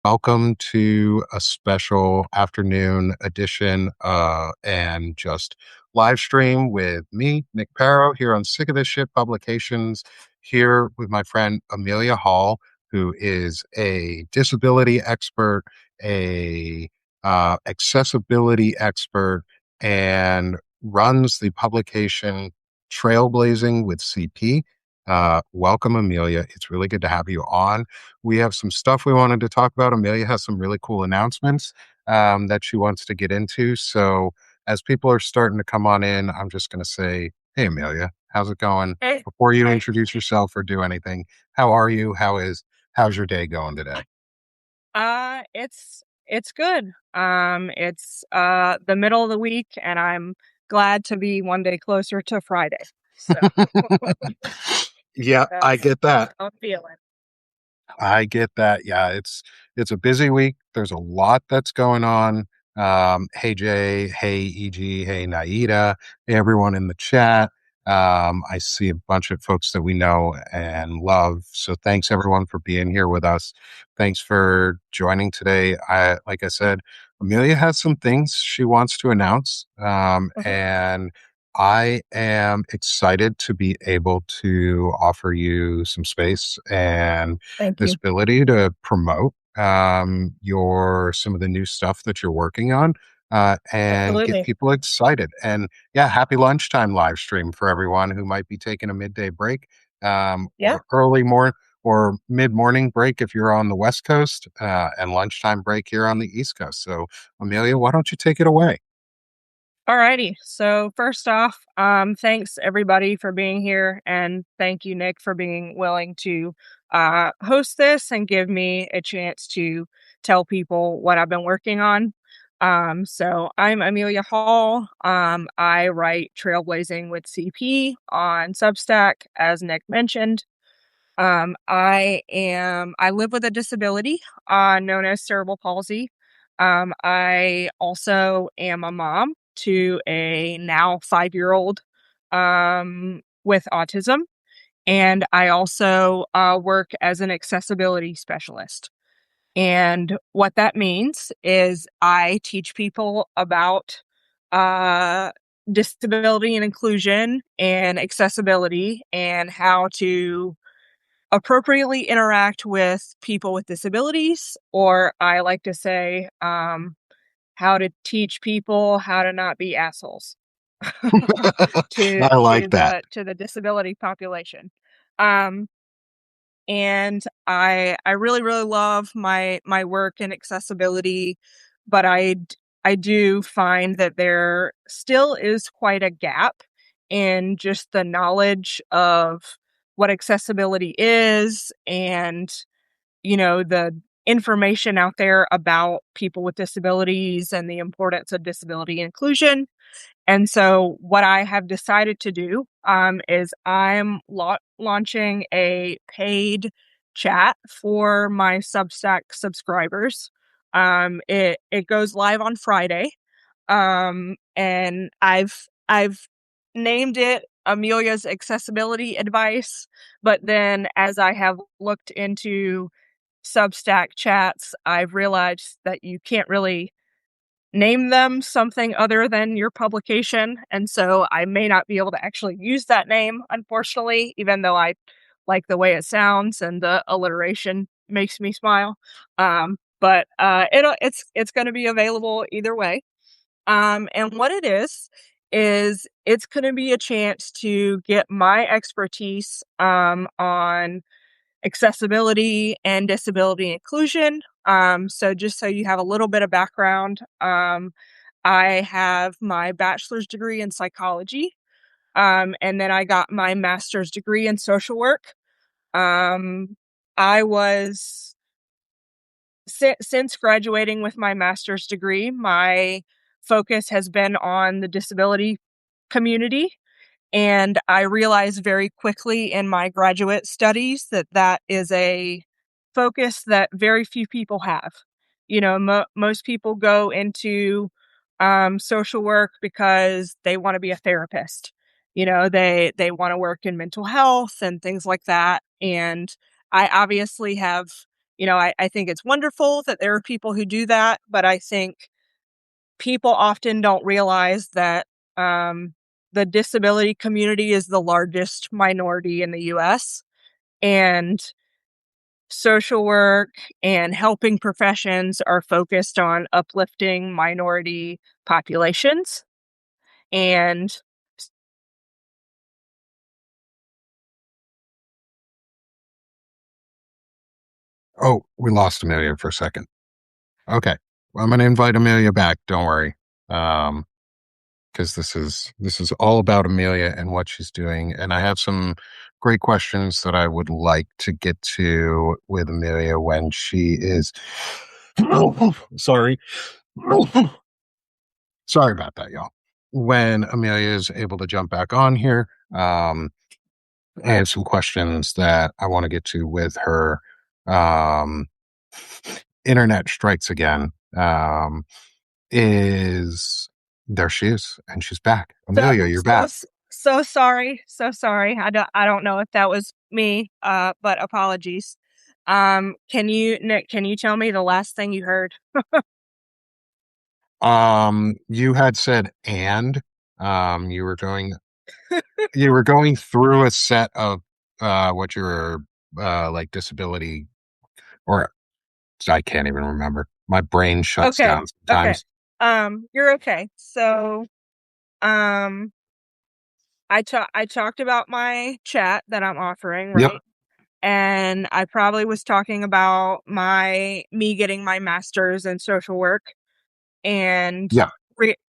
Welcome to a special afternoon edition and just live stream with me, Nick Parrow, here on Sick of This Shit Publications, here with my friend Amelia Hall, who is a disability expert, a accessibility expert, and runs the publication Trailblazing with CP. Welcome, Amelia. It's really good to have you on. We have some stuff we wanted to talk about. Amelia has some really cool announcements that she wants to get into. So, as people are starting to come on in, I'm just going to say, hey, Amelia, how's it going? Hey, Before you hey. introduce yourself or do anything, how are you? How's your day going today? It's good. It's the middle of the week, and I'm glad to be one day closer to Friday. So Yeah, I that's get that. how I'm feeling. I get that. Yeah, it's a busy week. There's a lot that's going on. Hey Jay, hey EG, hey Naida, hey everyone in the chat. I see a bunch of folks that we know and love. So thanks everyone for being here with us. Thanks for joining today. Like I said, Amelia has some things she wants to announce. Mhm. And I am excited to be able to offer you some space and Thank this you. ability to promote your some of the new stuff that you're working on and get Absolutely. people excited. And yeah, happy lunchtime live stream for everyone who might be taking a midday break Yeah. or early morning or mid morning break if you're on the West Coast and lunchtime break here on the East Coast. So, Amelia, why don't you take it away? Alrighty. So first off, thanks everybody for being here, and thank you, Nick, for being willing to host this and give me a chance to tell people what I've been working on. So I'm Amelia Hall. I write Trailblazing with CP on Substack, as Nick mentioned. I live with a disability known as cerebral palsy. I also am a mom to a now 5-year-old with autism, and I also work as an accessibility specialist. And what that means is I teach people about uh, disability and inclusion and accessibility and how to appropriately interact with people with disabilities, or I like to say, how to teach people how to not be assholes to I like that. the disability population. Um, and I really love my work in accessibility, but I do find that there still is quite a gap in just the knowledge of what accessibility is, and the information out there about people with disabilities and the importance of disability inclusion. And so, what I have decided to do is I'm launching a paid chat for my Substack subscribers. It goes live on Friday, and I've named it Amelia's accessibility advice. But then, as I have looked into Substack chats, I've realized that you can't really name them something other than your publication. And so I may not be able to actually use that name, unfortunately, even though I like the way it sounds and the alliteration makes me smile. But it's going to be available either way. And what it is it's going to be a chance to get my expertise on accessibility and disability inclusion. So just so you have a little bit of background, I have my bachelor's degree in psychology, and then I got my master's degree in social work. Um, I was since graduating with my master's degree, my focus has been on the disability community. And I realized very quickly in my graduate studies that that is a focus that very few people have. Most people go into social work because they want to be a therapist. They want to work in mental health and things like that. And I obviously have, I think it's wonderful that there are people who do that, but I think people often don't realize that um, the disability community is the largest minority in the US, and social work and helping professions are focused on uplifting minority populations. And Oh, we lost Amelia for a second. Okay. Well, I'm going to invite Amelia back. Don't worry. Um, because this is all about Amelia and what she's doing. And I have some great questions that I would like to get to with Amelia when she is sorry. Sorry about that, y'all. When Amelia is able to jump back on here, I have some questions that I want to get to with her. Um, Internet strikes again. Is There she is, and she's back. so Amelia, you're so back. so sorry, so sorry. I don't know if that was me, but apologies. Can you Nick? Can you tell me the last thing you heard? You had said you were going through a set of what your like disability, or I can't even remember. My brain shuts Okay, down okay. sometimes. You're okay. So, um, I talked about my chat that I'm offering, Yep, right? And I probably was talking about me getting my master's in social work and yep,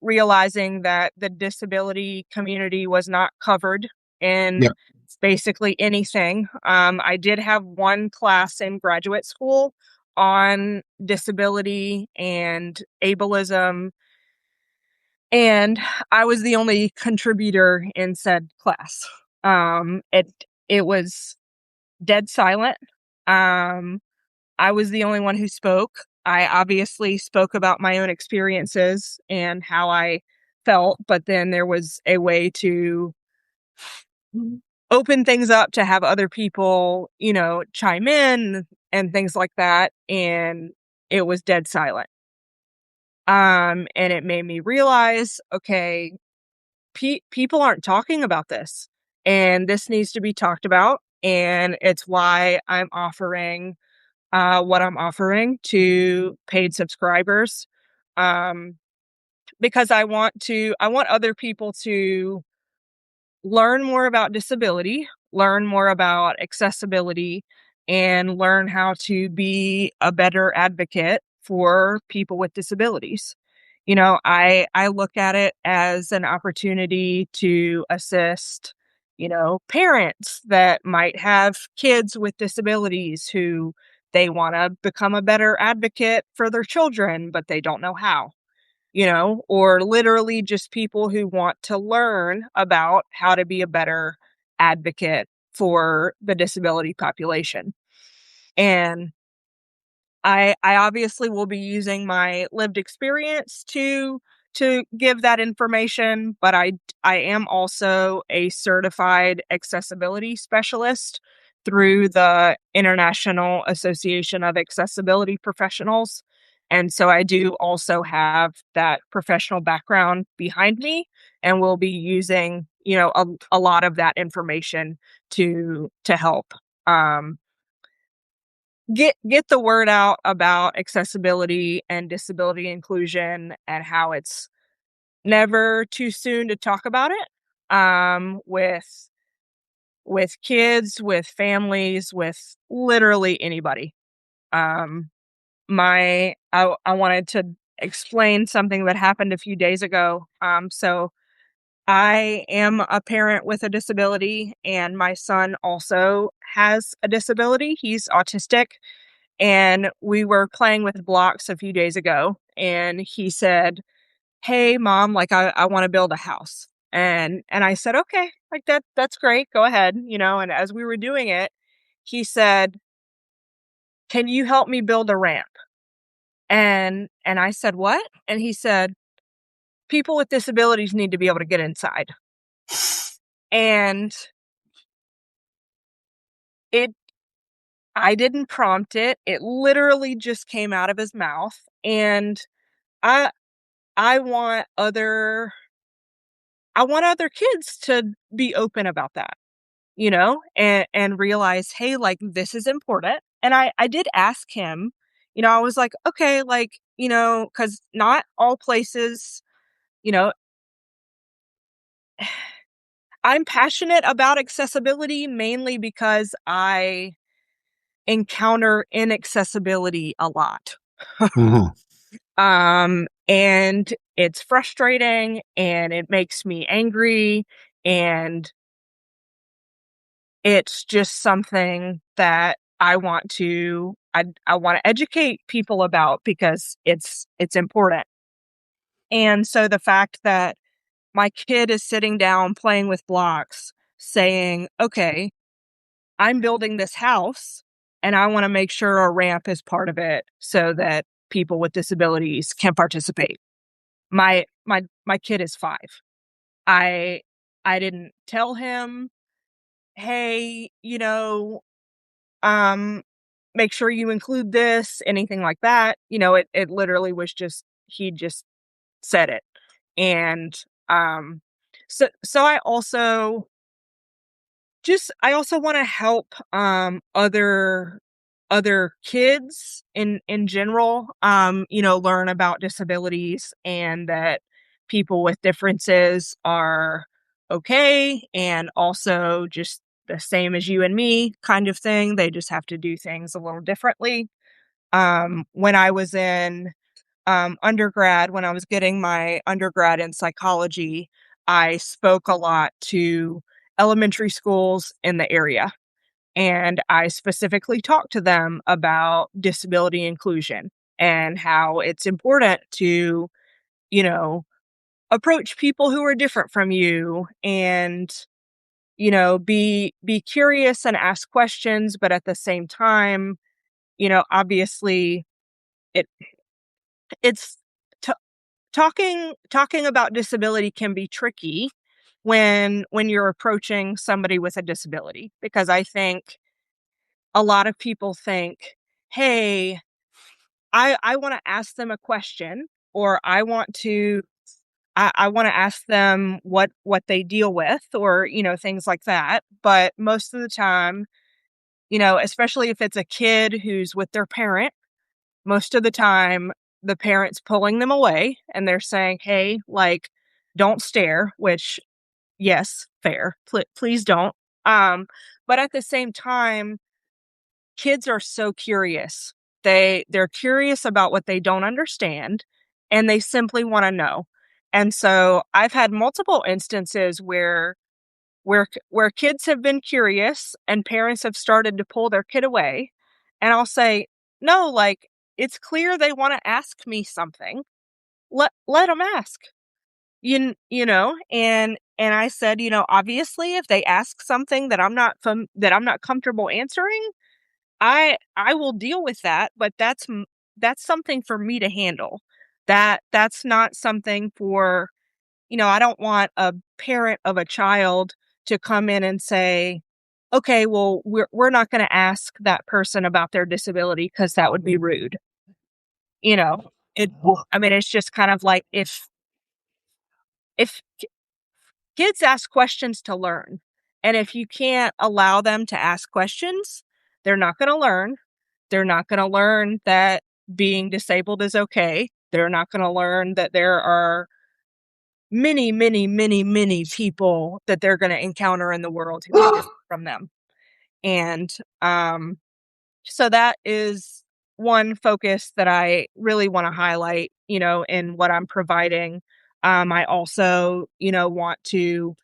realizing that the disability community was not covered in yep, basically anything. I did have one class in graduate school on disability and ableism, and I was the only contributor in said class. It was dead silent. Um, I was the only one who spoke. I obviously spoke about my own experiences and how I felt, but then there was a way to open things up to have other people, chime in and things like that. And it was dead silent. And it made me realize, okay, people aren't talking about this, and this needs to be talked about. And it's why I'm offering what I'm offering to paid subscribers, um, because I want other people to learn more about disability, learn more about accessibility, and learn how to be a better advocate for people with disabilities. I look at it as an opportunity to assist, parents that might have kids with disabilities who they want to become a better advocate for their children, but they don't know how, or literally just people who want to learn about how to be a better advocate for the disability population. And I obviously will be using my lived experience to give that information, but I am also a certified accessibility specialist through the International Association of Accessibility Professionals. And so I do also have that professional background behind me, and we'll be using, a lot of that information to help um get the word out about accessibility and disability inclusion, and how it's never too soon to talk about it, with kids, with families, with literally anybody. um I wanted to explain something that happened a few days ago. So I am a parent with a disability, and my son also has a disability. He's autistic. And we were playing with blocks a few days ago, and he said, "Hey mom, like I want to build a house." And I said, "Okay, like that's great. Go ahead." And as we were doing it, he said, "Can you help me build a ramp?" And I said, "What?" And he said, "People with disabilities need to be able to get inside." And it I didn't prompt it. It literally just came out of his mouth, and I I want other I want other kids to be open about that, and realize, "Hey, like, this is important." And I did ask him, I was like, "Okay, like, because not all places, you know, I'm passionate about accessibility mainly because I encounter inaccessibility a lot. Mhm. And it's frustrating and it makes me angry, and it's just something that I want to educate people about because it's important. And so the fact that my kid is sitting down playing with blocks saying, "Okay, I'm building this house and I want to make sure a ramp is part of it so that people with disabilities can participate." My kid is 5. I I didn't tell him, "Hey, um make sure you include this," anything like that. It literally was just he just said it. And um so I also wanna help, other kids in general, learn about disabilities and that people with differences are okay, and also just the same as you and me kind of thing. They just have to do things a little differently. When I was in undergrad, when I was getting my undergrad in psychology, I spoke a lot to elementary schools in the area. And I specifically talked to them about disability inclusion and how it's important to, you know, approach people who are different from you, and, be curious and ask questions, but at the same time, obviously it it's talking about disability can be tricky when you're approaching somebody with a disability, because I think a lot of people think, "Hey, I want to ask them a question, or I want to ask them what they deal with, or things like that." But most of the time, especially if it's a kid who's with their parent, most of the time, the parent's pulling them away and they're saying, "Hey, like, don't stare," which, yes, fair. Please don't. Um, but at the same time, kids are so curious. They're curious about what they don't understand, and they simply want to know. And so I've had multiple instances where kids have been curious and parents have started to pull their kid away, and I'll say, "No, like, it's clear they want to ask me something. Let them ask." And I said, "Obviously, if they ask something that I'm not comfortable answering, I will deal with that, but that's something for me to handle. That's not something for, I don't want a parent of a child to come in and say, "Okay, well, we're not gonna ask that person about their disability because that would be rude." You know? It I mean, it's just kind of like if kids ask questions to learn, and if you can't allow them to ask questions, they're not gonna learn. They're not gonna learn that being disabled is okay. They're not gonna learn that there are many, many, many, many people that they're gonna encounter in the world who are different from them. And, so that is one focus that I really wanna highlight, in what I'm providing. I also, want to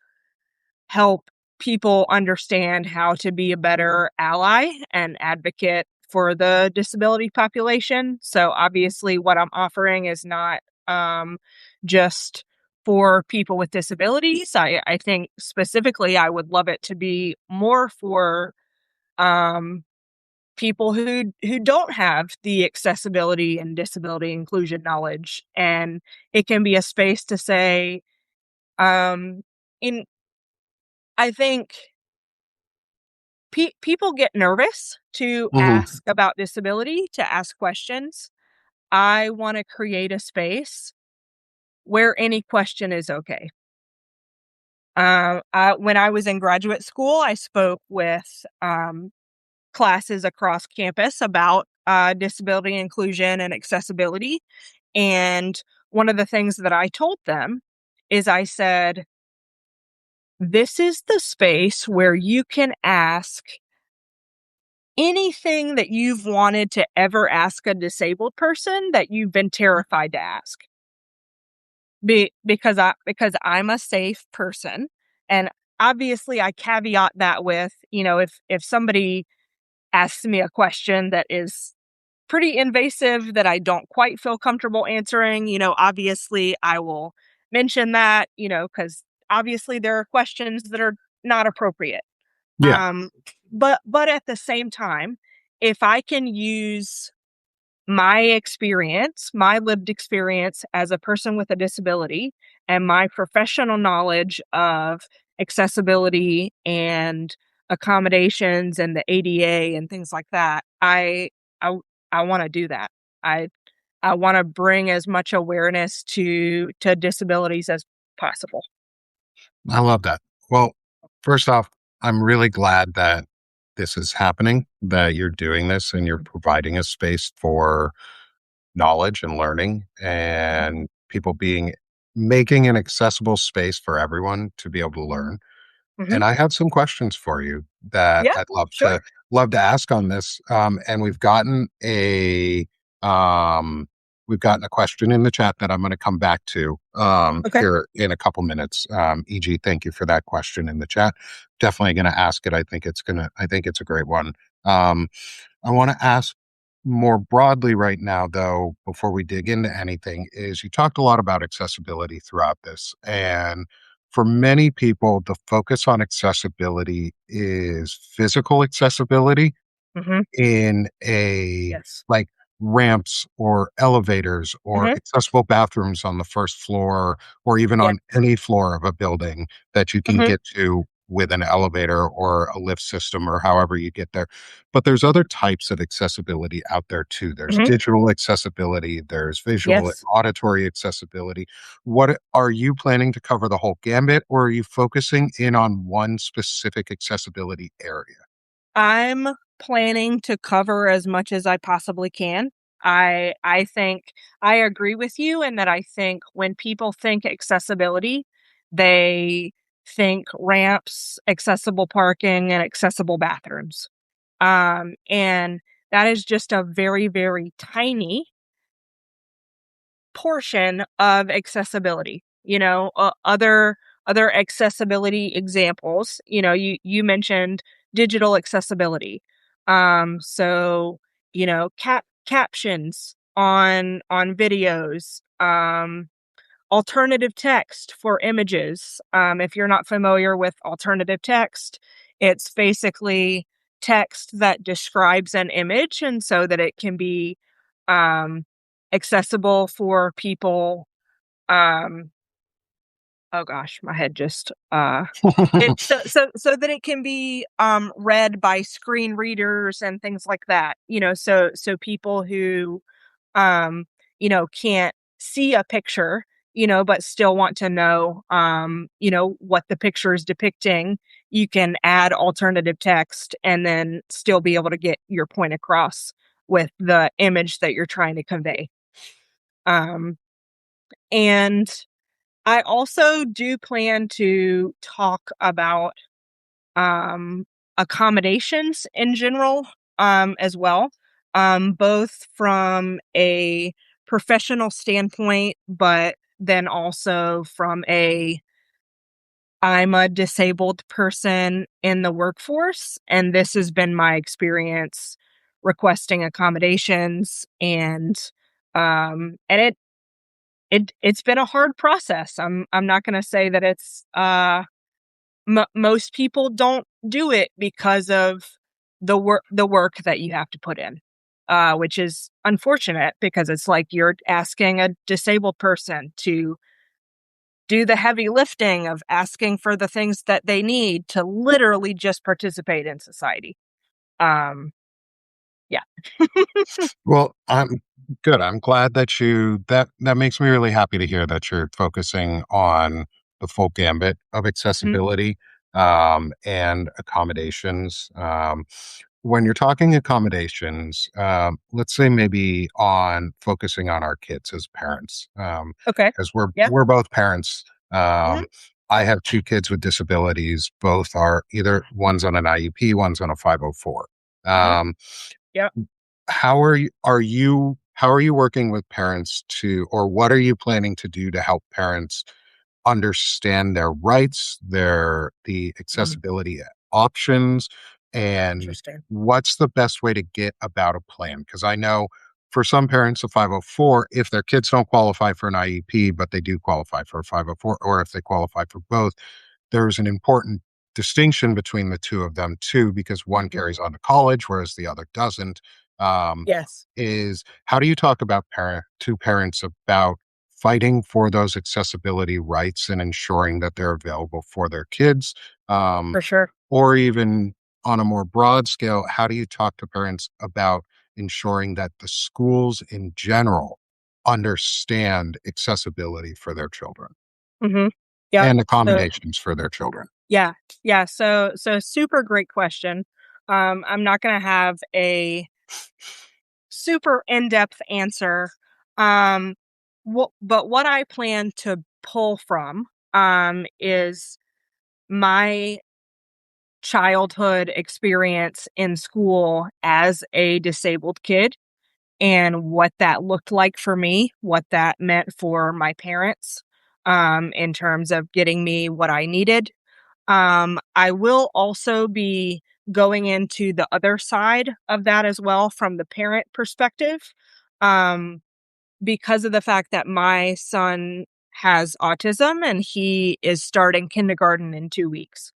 help people understand how to be a better ally and advocate for the disability population. So obviously what I'm offering is not just for people with disabilities. I think specifically I would love it to be more for um, people who don't have the accessibility and disability inclusion knowledge. And it can be a space to say, um, in I think people get nervous to Mhm. ask about disability, to ask questions. I want to create a space where any question is okay. When I was in graduate school, I spoke with classes across campus about disability inclusion and accessibility. And one of the things that I told them is I said, this is the space where you can ask anything that you've wanted to ever ask a disabled person that you've been terrified to ask. Because I'm a safe person, and obviously I caveat that with, if somebody asks me a question that is pretty invasive that I don't quite feel comfortable answering, obviously I will mention that, because obviously there are questions that are not appropriate. Yeah, Um, but at the same time, if I can use my experience, my lived experience as a person with a disability, and my professional knowledge of accessibility and accommodations and the ADA and things like that, I I want to do that. I I want to bring as much awareness to disabilities as possible. I love that. Well, first off, I'm really glad that this is happening, that you're doing this and you're providing a space for knowledge and learning and people being making an accessible space for everyone to be able to Mhm. learn. Mhm. And I have some questions for you that Yeah, I'd sure. love to ask on this. And um, we've gotten a question in the chat that I'm going to come back to Okay. here in a couple minutes. EG, thank you for that question in the chat. Definitely going to ask it. I think it's a great one. Um, I want to ask more broadly right now, though, before we dig into anything, is you talked a lot about accessibility throughout this. And for many people, the focus on accessibility is physical accessibility Mhm. in a Yes. like ramps or elevators or Mhm. accessible bathrooms on the first floor or even Yeah. on any floor of a building that you can Mhm. get to with an elevator or a lift system or however you get there. But there's other types of accessibility out there too. There's Mhm. digital accessibility, there's visual and Yes. auditory accessibility. What are you planning to cover the whole gambit, or are you focusing in on one specific accessibility area? I'm planning to cover as much as I possibly can. I think I agree with you in that I think when people think accessibility, they think ramps, accessible parking, and accessible bathrooms. And that is just a very, very tiny portion of accessibility. Other accessibility examples. You mentioned digital accessibility. So captions on videos. Alternative text for images. If you're not familiar with alternative text, it's basically text that describes an image, and so that it can be um, accessible for people. Um, oh gosh, my head just it so that it can be read by screen readers and things like that. So people who can't see a picture, but still want to know, what the picture is depicting. You can add alternative text and then still be able to get your point across with the image that you're trying to convey. Um, and I also do plan to talk about um, accommodations in general, as well, both from a professional standpoint, but then also from a I'm a disabled person in the workforce, and this has been my experience requesting accommodations, and it's been a hard process. I'm not going to say that it's most people don't do it because of the work that you have to put in, which is unfortunate because it's like you're asking a disabled person to do the heavy lifting of asking for the things that they need to literally just participate in society. Um, yeah. Well, I'm good. I'm glad that that makes me really happy to hear that you're focusing on the full gambit of Mhm. accessibility and accommodations. When you're talking accommodations, let's say maybe on focusing on our kids as parents, Okay. because Yeah. we're both parents. Mhm. Um, I have two kids with disabilities. Both are either one's on an IEP, one's on a 504. Mhm. Um, Yep. how are you working with parents to, or what are you planning to do to help parents understand their rights, the Mm, accessibility options, and interesting. what's the best way to get about a plan? Because I know for some parents, a 504, if their kids don't qualify for an IEP, but they do qualify for a 504, or if they qualify for both, there's an important distinction between the two of them too, because one Mhm. carries on to college, whereas the other doesn't. Um, Yes, is how do you talk about parents about fighting for those accessibility rights and ensuring that they're available for their kids? Um, for sure. or even on a more broad scale, how do you talk to parents about ensuring that the schools in general understand accessibility for their children Mhm. Yep. and So accommodations for their children? yeah, yeah. So super great question. I'm not gonna have a super in-depth answer. Um, but what I plan to pull from is my childhood experience in school as a disabled kid and what that looked like for me, what that meant for my parents in terms of getting me what I needed. I will also be going into the other side of that as well from the parent perspective, um, because of the fact that my son has autism and he is starting kindergarten in 2 weeks.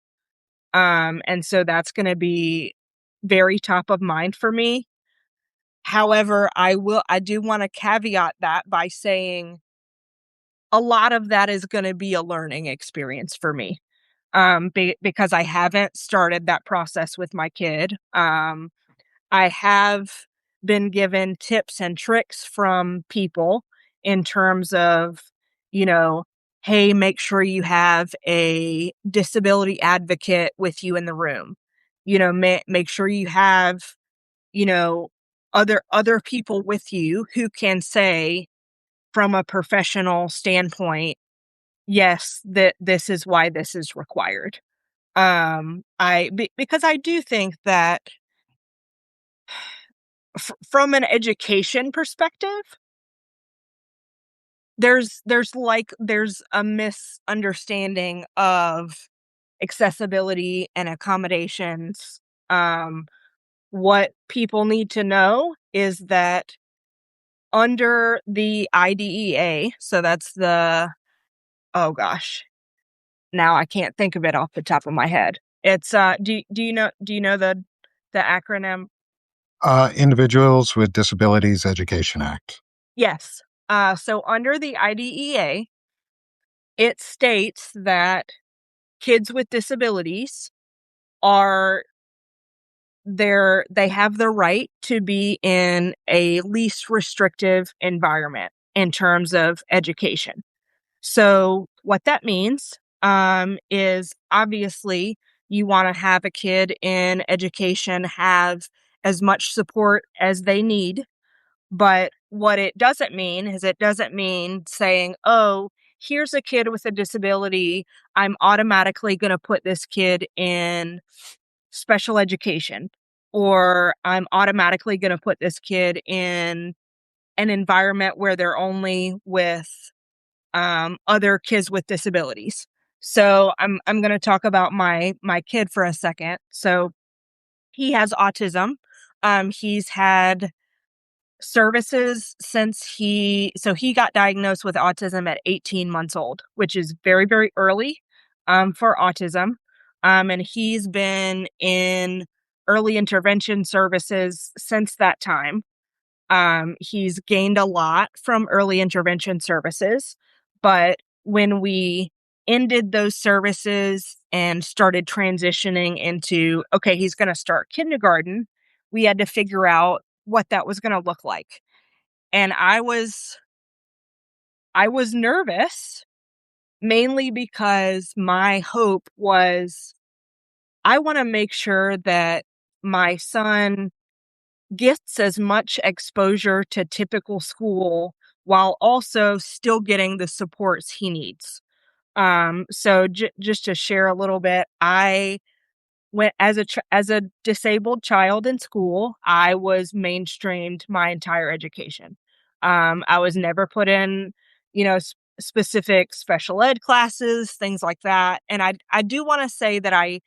And so that's going to be very top of mind for me. However, I do want to caveat that by saying a lot of that is going to be a learning experience for me. Because I haven't started that process with my kid. I have been given tips and tricks from people in terms of, you know, hey, make sure you have a disability advocate with you in the room. Make sure you have, you know, other people with you who can say from a professional standpoint, yes, that this is why this is required. Because I do think that from an education perspective, there's a misunderstanding of accessibility and accommodations. Um, what people need to know is that under the IDEA, so that's the oh gosh, now I can't think of it off the top of my head. It's do you know the acronym? Individuals with Disabilities Education Act. Yes. So under the IDEA, it states that kids with disabilities are they have the right to be in a least restrictive environment in terms of education. So what that means is obviously you want to have a kid in education have as much support as they need. But what it doesn't mean is it doesn't mean saying, oh, here's a kid with a disability. I'm automatically going to put this kid in special education, or I'm automatically going to put this kid in an environment where they're only with other kids with disabilities. So I'm going to talk about my kid for a second. So he has autism. He's had services since he got diagnosed with autism at 18 months old, which is very, very early for autism. And he's been in early intervention services since that time. He's gained a lot from early intervention services, but when we ended those services and started transitioning into, okay, he's going to start kindergarten, we had to figure out what that was going to look like. And I was nervous, mainly because my hope was I want to make sure that my son gets as much exposure to typical school while also still getting the supports he needs. Just to share a little bit, I went as a disabled child in school. I was mainstreamed my entire education. I was never put in, specific special ed classes, things like that. And I do want to say that I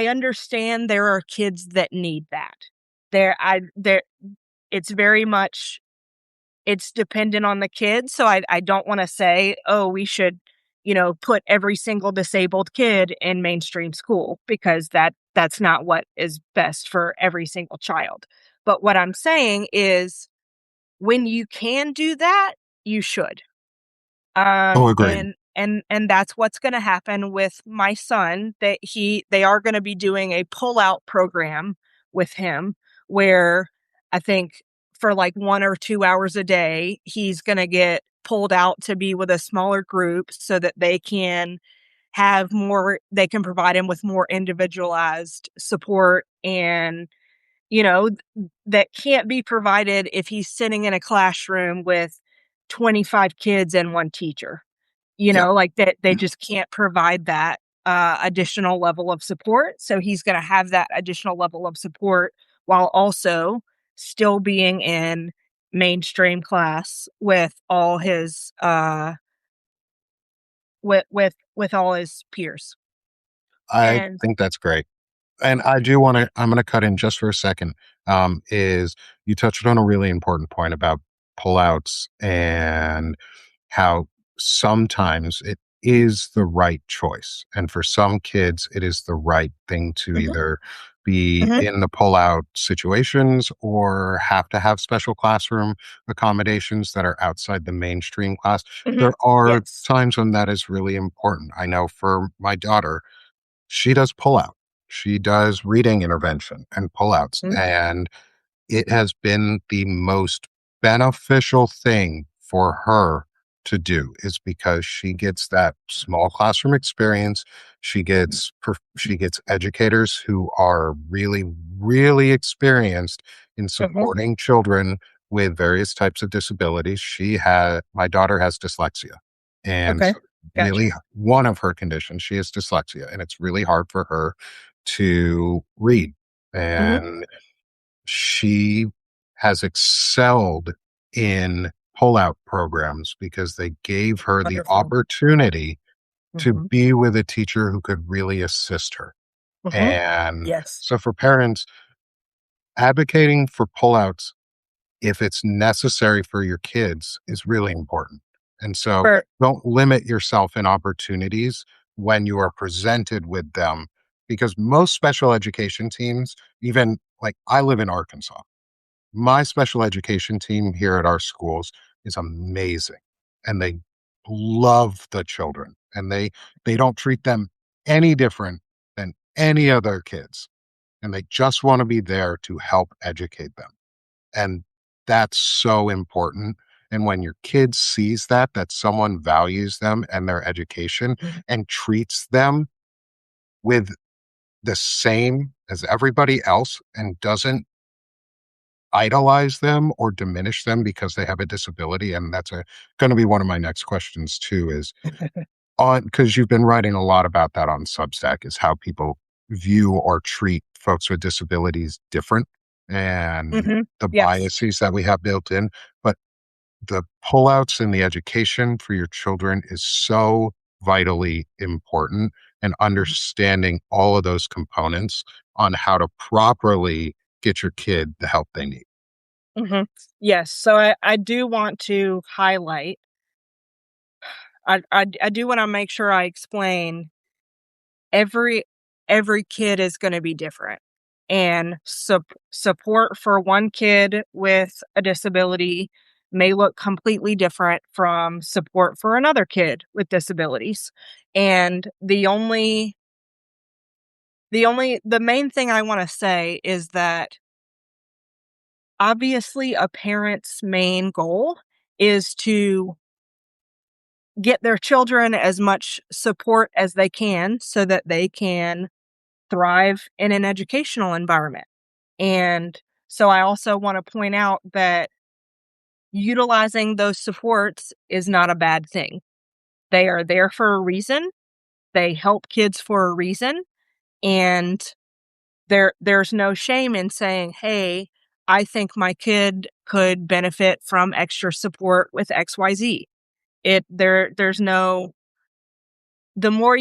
understand there are kids that need that. There it's very much it's dependent on the kid, so I don't wanna say, "Oh, we should, put every single disabled kid in mainstream school," because that's not what is best for every single child. But what I'm saying is when you can do that, you should. Oh, agreed. And that's what's gonna happen with my son, that they are gonna be doing a pull-out program with him, where I think for, like, 1 or 2 hours a day, he's gonna get pulled out to be with a smaller group so that they can provide him with more individualized support, and, that can't be provided if he's sitting in a classroom with 25 kids and 1 teacher. Yeah. Like, that they just can't provide that, additional level of support, so he's gonna have that additional level of support while also still being in mainstream class with all his, with all his peers, I and think that's great. And I do want to, I'm going to cut in just for a second. Is you touched on a really important point about pullouts and how sometimes it is the right choice. And for some kids, it is the right thing to Mhm, either be mhm, in the pullout situations or have to have special classroom accommodations that are outside the mainstream class. mhm. There are Yes. times when that is really important. I know for my daughter, she does pullout. She does reading intervention and pullouts, Mhm, and it has been the most beneficial thing for her to do is because she gets that small classroom experience. She gets educators who are really, really experienced in mhm. supporting children with various types of disabilities. My daughter has dyslexia, and Okay. so Gotcha. really one of her conditions, she has dyslexia, and it's really hard for her to read. Mhm. And she has excelled in pullout programs because they gave her the Wonderful. opportunity to Mhm, be with a teacher who could really assist her. mhm. And Yes. so for parents, advocating for pullouts if it's necessary for your kids is really important. And so For don't limit yourself in opportunities when you are presented with them because most special education teams, even like I live in Arkansas, my special education team here at our schools is amazing, and they love the children, and they don't treat them any different than any other kids, and they just wanna be there to help educate them, and that's so important, and when your kid sees that someone values them and their education Mhm, and treats them with the same as everybody else and doesn't idolize them or diminish them because they have a disability, and that's gonna be one of my next questions too is on because 'cause you've been writing a lot about that on Substack, is how people view or treat folks with disabilities different and mhm. the Yes. biases that we have built in, but the pullouts in the education for your children is so vitally important, and Mhm, understanding all of those components on how to properly get your kid the help they need. mhm. Yes, so I do want to highlight I do wanna make sure I explain every every kid is gonna be different, and support for one kid with a disability may look completely different from support for another kid with disabilities. And the main thing I want to say is that obviously a parent's main goal is to get their children as much support as they can so that they can thrive in an educational environment. And so I also want to point out that utilizing those supports is not a bad thing. They are there for a reason. They help kids for a reason. And there's no shame in saying, "Hey, I think my kid could benefit from extra support with XYZ." There's no the more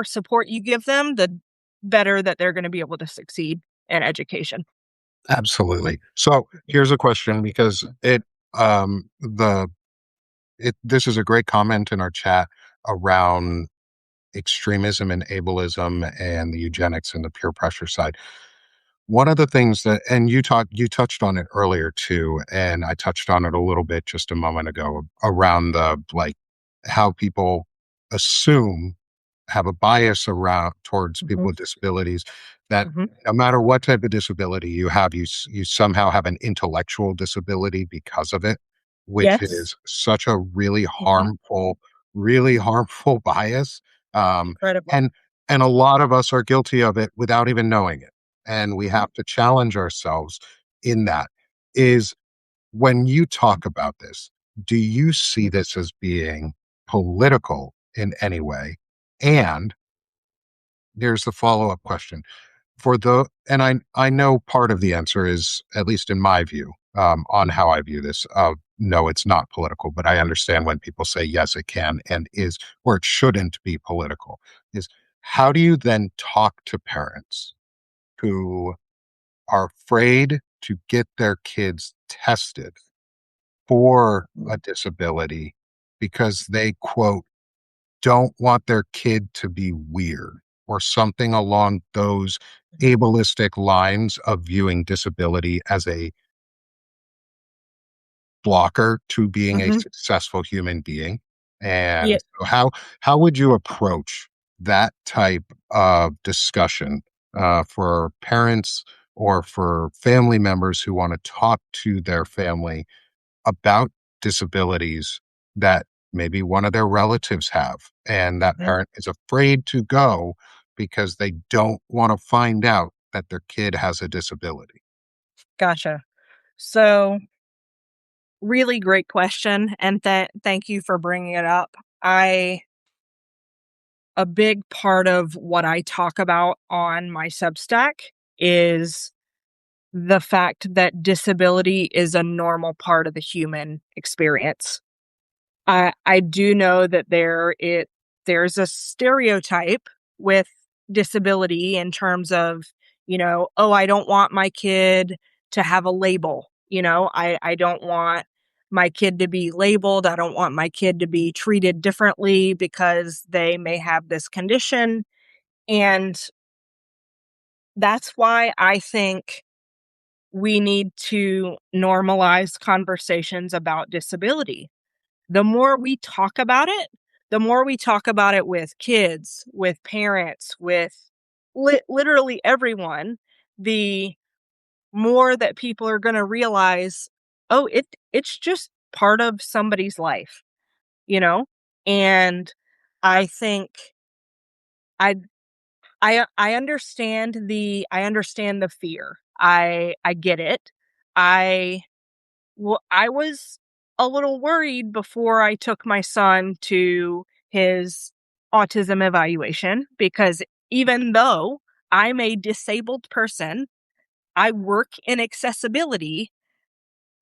support you give them, the better that they're going to be able to succeed in education. Absolutely. So here's a question because the this is a great comment in our chat around extremism and ableism and the eugenics and the peer pressure side. One of the things that, and you touched on it earlier too, and I touched on it a little bit just a moment ago around the like how people assume have a bias around towards people Mhm, with disabilities that mhm. no matter what type of disability you have, you somehow have an intellectual disability because of it, which Yes. is such a Mhm. really harmful bias. Um, Incredible. and and a lot of us are guilty of it without even knowing it. And we Mhm, have to challenge ourselves in that. Is when you talk about this, do you see this as being political in any way? And here's the follow-up question. For the and I know part of the answer is, at least in my view, on how I view this, no, it's not political, but I understand when people say yes, it can and is, or it shouldn't be political. Is how do you then talk to parents who are afraid to get their kids tested for a disability because they, quote, don't want their kid to be weird or something along those ableistic lines of viewing disability as a blocker to being a mhm. successful human being. Yeah, And so how would you approach that type of discussion for parents or for family members who want to talk to their family about disabilities that maybe one of their relatives have, and that mhm. parent is afraid to go because they don't want to find out that their kid has a disability? Gotcha. So, really great question, and thank you for bringing it up. I A big part of what I talk about on my Substack is the fact that disability is a normal part of the human experience. I do know that there's a stereotype with disability in terms of, "Oh, I don't want my kid to have a label." I don't want my kid to be labeled. I don't want my kid to be treated differently because they may have this condition. And that's why I think we need to normalize conversations about disability. The more we talk about it, the more we talk about it with kids, with parents, with literally everyone, the more that people are going to realize, oh, it's just part of somebody's life, you know? And I think I I understand the fear. I get it. I I was a little worried before I took my son to his autism evaluation because even though I'm a disabled person, I work in accessibility.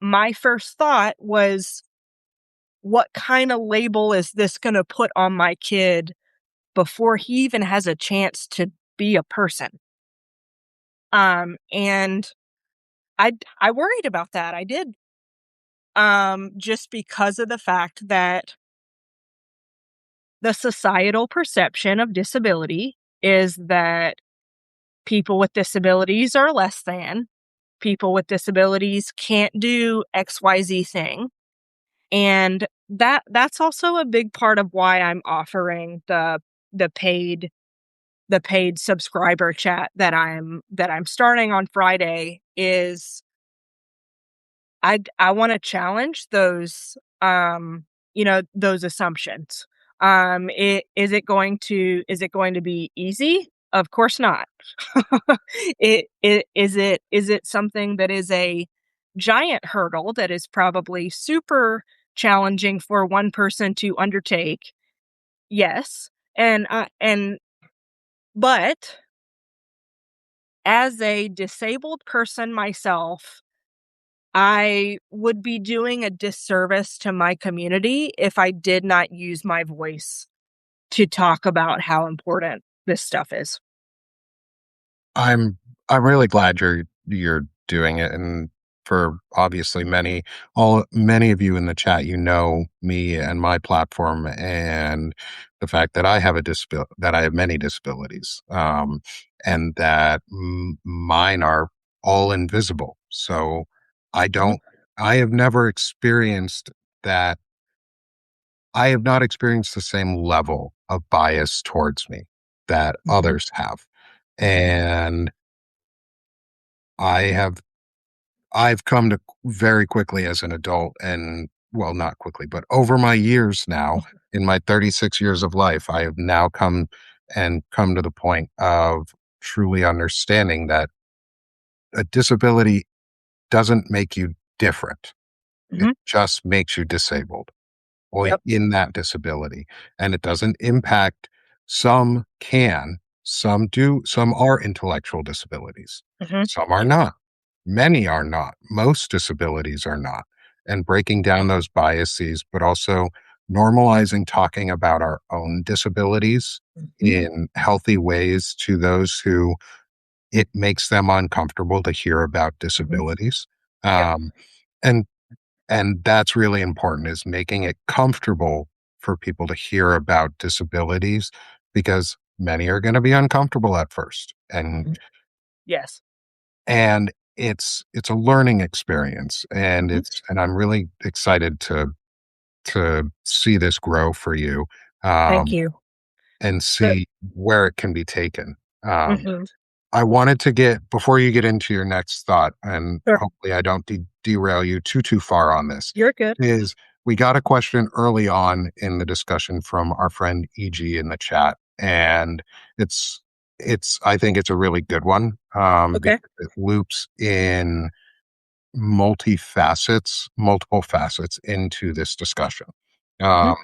My first thought was, what kind of label is this going to put on my kid before he even has a chance to be a person? And I worried about that. I did. Just because of the fact that the societal perception of disability is that people with disabilities are less than. people with disabilities can't do XYZ thing. And that's also a big part of why I'm offering the paid the paid subscriber chat that I'm starting on Friday is I wanna challenge those, those assumptions. Is it going to be easy? Of course not. Is it something that is a giant hurdle that is probably super challenging for one person to undertake? Yes. And but as a disabled person myself, I would be doing a disservice to my community if I did not use my voice to talk about how important this stuff is. I'm I'm really glad you're doing it, and for obviously many of you in the chat, you know me and my platform, and the fact that I have many disabilities, and that mine are all invisible. So I Mhm, don't I have never experienced that. I have not experienced the same level of bias towards me that mhm, others have. mhm, And I have I've come to very quickly as an adult, and well, not quickly, but over my years now, in my 36 years of life, I have now come to the point of truly understanding that a disability doesn't make you different. It mhm. just makes you disabled. Or Yep. in that disability. And it doesn't impact, some can, some do, some are intellectual disabilities, Mhm. some are Yep. not. Many are not. Most disabilities are not. And breaking down those biases, but also normalizing talking about our own disabilities Mhm. in healthy ways to those who it makes them uncomfortable to hear about Mhm. disabilities. Yep. Um, and and that's really important, is making it comfortable for people to hear about disabilities, because many are going to be uncomfortable at first, Mhm. Yes. and it's a learning experience, and Mhm. I'm really excited to see this grow for you, Thank um, you. and The see where it can be taken. um, Mhm. I wanted to get before you get into your next thought, and Sure. hopefully I don't derail you too far on this, You're good. is we got a question early on in the discussion from our friend EG in the chat, and it's I think it's a really good one, Okay. because it loops in multiple facets into this discussion. Mhm. Um,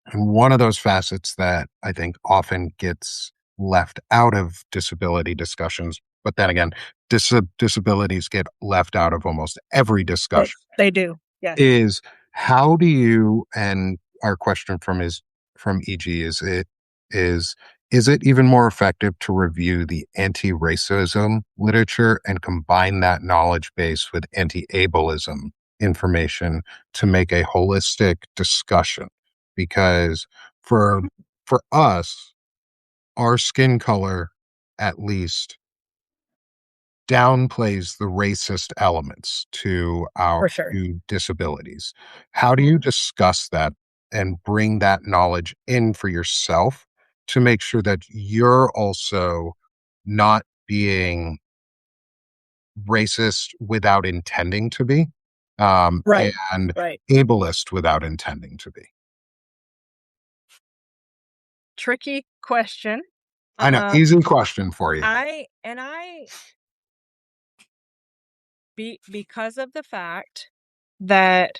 and one of those facets that I think often gets left out of disability discussions, but then again, disabilities get left out of almost every discussion, They do. Yes. is how do you, and our question from EG is is it even more effective to review the anti-racism literature and combine that knowledge base with anti-ableism information to make a holistic discussion? Because for for us, our skin color at least downplays the racist elements to our For sure. disabilities. How do Mhm. you discuss that and bring that knowledge in for yourself to make sure that you're also not being racist without intending to be, Right. and Right. ableist without intending to be? Tricky question. I know, Um, easy question for you. I because of the fact that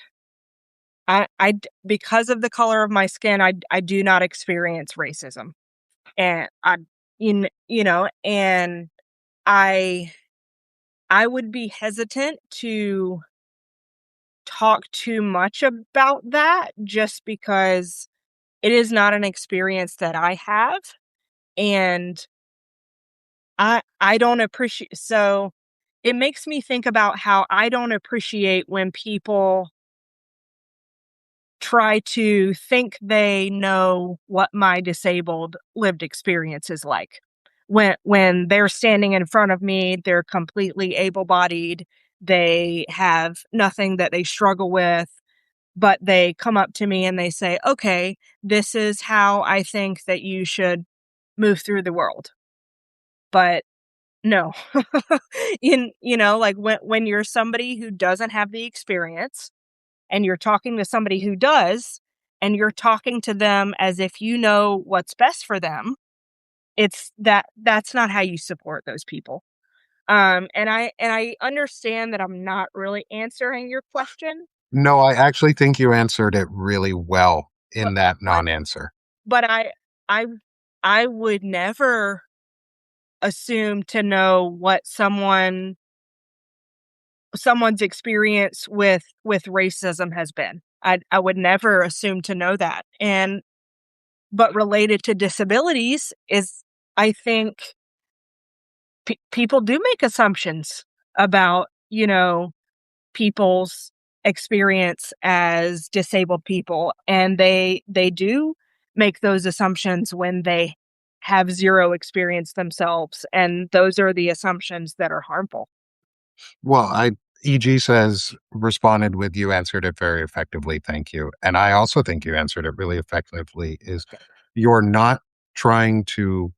because of the color of my skin, I do not experience racism. And and I I would be hesitant to talk too much about that just because it is not an experience that I have, and I don't appreciate so it makes me think about how I don't appreciate when people try to think they know what my disabled lived experience is like. when they're standing in front of me, they're completely able-bodied, they have nothing that they struggle with, but they come up to me and they say, "Okay, this is how I think that you should move through the world." But no. Like, when you're somebody who doesn't have the experience and you're talking to somebody who does, and you're talking to them as if you know what's best for them, that's not how you support those people. And I understand that I'm not really answering your question, No, I actually think you answered it really well but in that but non-answer. but I I would never assume to know what someone's experience with racism has been. I would never assume to know that. And but related to disabilities is, I think, people do make assumptions about, people's experience as disabled people, and they do make those assumptions when they have zero experience themselves, and those are the assumptions that are harmful. Well, EG says responded with you answered it very effectively. Thank you. And I also think you answered it really effectively is you're not trying to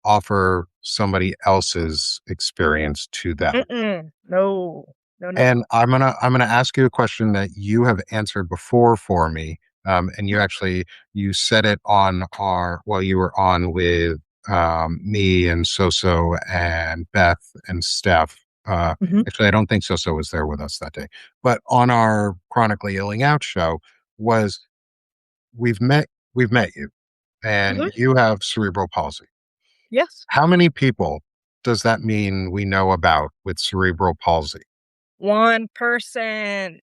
offer somebody else's experience to them. Mm-mm. No. No, no. And I'm gonna ask you a question that you have answered before for me. And Mhm, you said it on our while you were on with me and Soso and Beth and Steph. mhm, Actually, I don't think Soso was there with us that day, but on our chronically illing out show was we've met we've met you mhm. and you have cerebral palsy. Yes. How many people does that mean we know about with cerebral palsy? One person.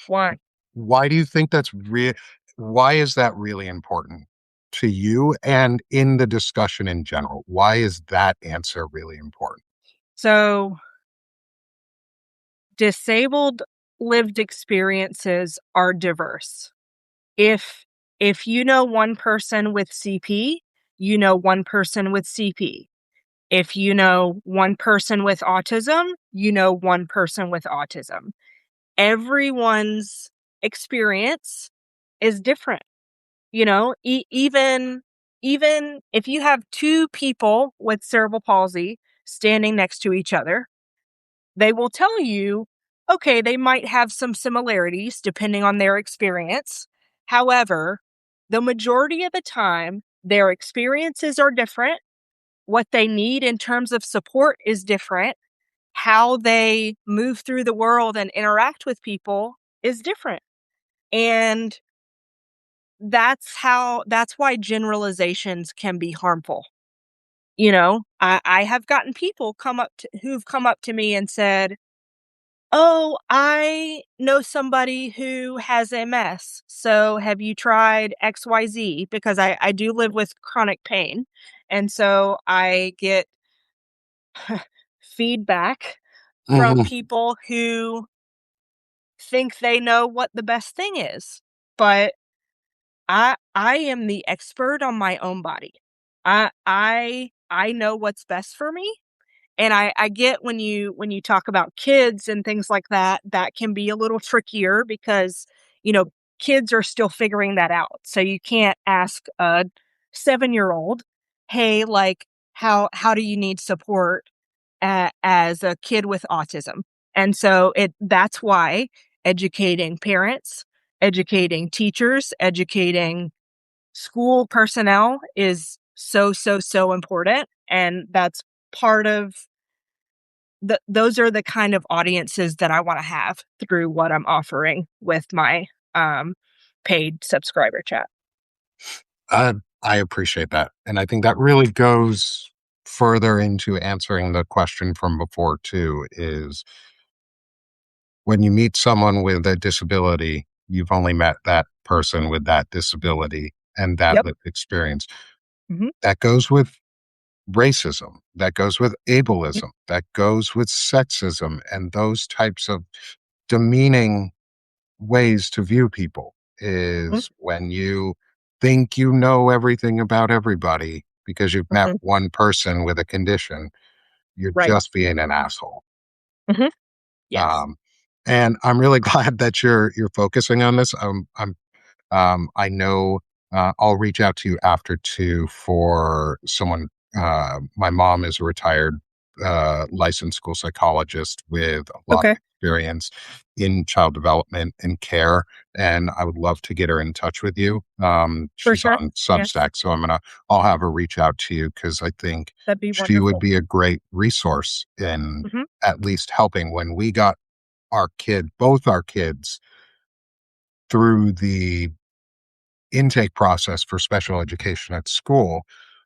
One. Why do you think that's real? Why is that really important to you and in the discussion in general? Why is that answer really important? So, disabled lived experiences are diverse. If if you know one person with CP, you know one person with CP. If you know one person with autism, you know one person with autism. Everyone's experience is different, even if you have two people with cerebral palsy standing next to each other, they will tell you, okay, they might have some similarities depending on their experience. However, the majority of the time, their experiences are different. What they need in terms of support is different. How they move through the world and interact with people is different. And that's why generalizations can be harmful. I have gotten people who've come up to me and said, "Oh, I know somebody who has MS. So have you tried XYZ?" Because I do live with chronic pain. And so I get feedback from Mhm. people who think they know what the best thing is. But I am the expert on my own body. I know what's best for me. And I get when you talk about kids and things like that, that can be a little trickier because, you know, kids are still figuring that out. So you can't ask a 7-year-old, "Hey, like, how do you need support as a kid with autism?" And so that's why educating parents, educating teachers, educating school personnel is so, so, so important. And that's part of those are the kind of audiences that I wanna have through what I'm offering with my, um, paid subscriber chat. Uh, I appreciate that. And I think that really goes further into answering the question from before, too, is when you meet someone with a disability, you've only met that person with that disability and that Yep. lived experience. Mhm. That goes with racism, that goes with Yep. ableism, that goes with sexism, and those types of demeaning ways to view people Mhm. is when you think you know everything about everybody because you've met Mhm. one person with a condition. You're Right. just being an asshole. Mhm. Yes. Um, and I'm really glad that you're focusing on this. I know I'll reach out to you after too for someone. My mom is a retired licensed school psychologist with a lot of Okay. experience in child development and care, and I would love to get her in touch with you. For She's sure. on Yes. Substack, so I'll have her reach out to you because I think That'd be she would wonderful. be a great resource in Mhm. at least helping when we got both our kids through the intake process for special education at school.